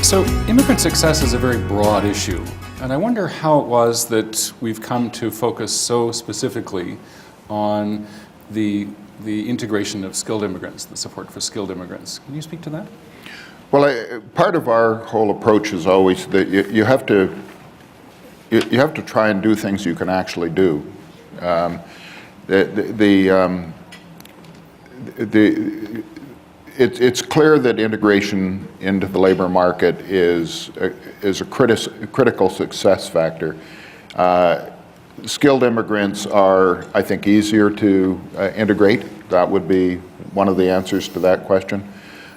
So immigrant success is a very broad issue, and I wonder how it was that we've come to focus so specifically on the integration of skilled immigrants, the support for skilled immigrants. Can you speak to that? Well, part of our whole approach is always that you have to try and do things you can actually do. It's clear that integration into the labor market is a critical success factor. Skilled immigrants are, I think, easier to integrate. That would be one of the answers to that question.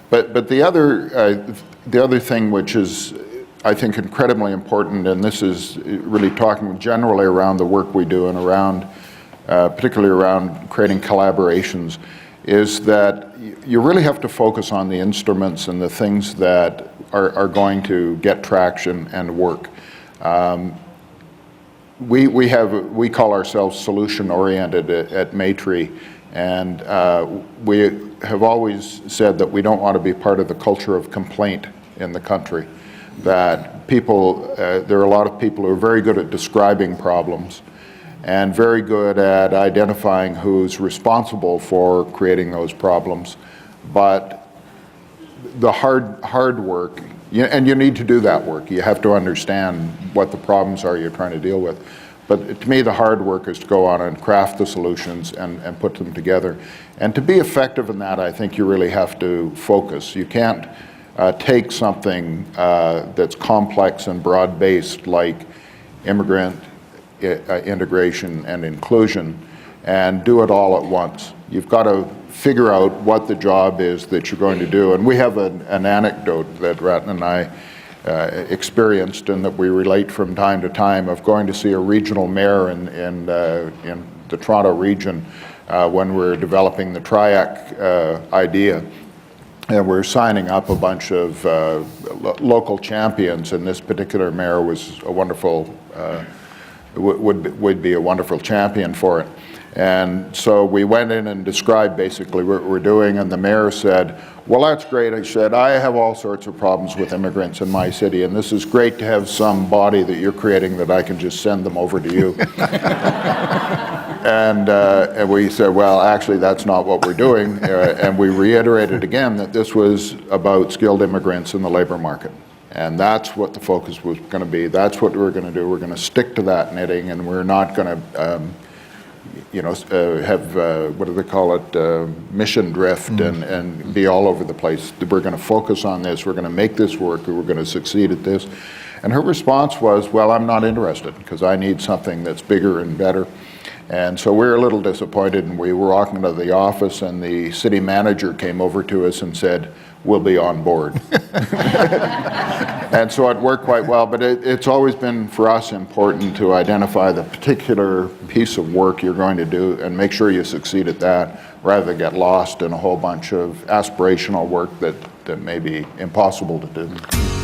But the other thing which is, I think, incredibly important, and this is really talking generally around the work we do and around, particularly around creating collaborations, is that you really have to focus on the instruments and the things that are going to get traction and work. We call ourselves solution-oriented at Maytree, and we have always said that we don't want to be part of the culture of complaint in the country. That people, there are a lot of people who are very good at describing problems and very good at identifying who's responsible for creating those problems. But the hard work, and you need to do that work. You have to understand what the problems are you're trying to deal with. But to me, the hard work is to go on and craft the solutions and put them together. And to be effective in that, I think you really have to focus. You can't take something that's complex and broad-based like immigrant integration and inclusion and do it all at once. You've got to figure out what the job is that you're going to do. And we have an anecdote that Ratna and I experienced and that we relate from time to time of going to see a regional mayor in the Toronto region when we're developing the TRIAC idea. And we're signing up a bunch of local champions, and this particular mayor was a wonderful, would be a wonderful champion for it. And so we went in and described basically what we're doing, and the mayor said, well, that's great. I said, I have all sorts of problems with immigrants in my city, and this is great to have some body that you're creating that I can just send them over to you. And we said, well, actually, that's not what we're doing. And we reiterated again that this was about skilled immigrants in the labor market. And that's what the focus was going to be. That's what we're going to do. We're going to stick to that knitting, and we're not going to have, what do they call it, mission drift and be all over the place. We're going to focus on this. We're going to make this work. We're going to succeed at this. And her response was, well, I'm not interested because I need something that's bigger and better. And so we were a little disappointed, and we were walking to the office, and the city manager came over to us and said, we'll be on board. And so it worked quite well, but it's always been for us important to identify the particular piece of work you're going to do and make sure you succeed at that rather than get lost in a whole bunch of aspirational work that may be impossible to do.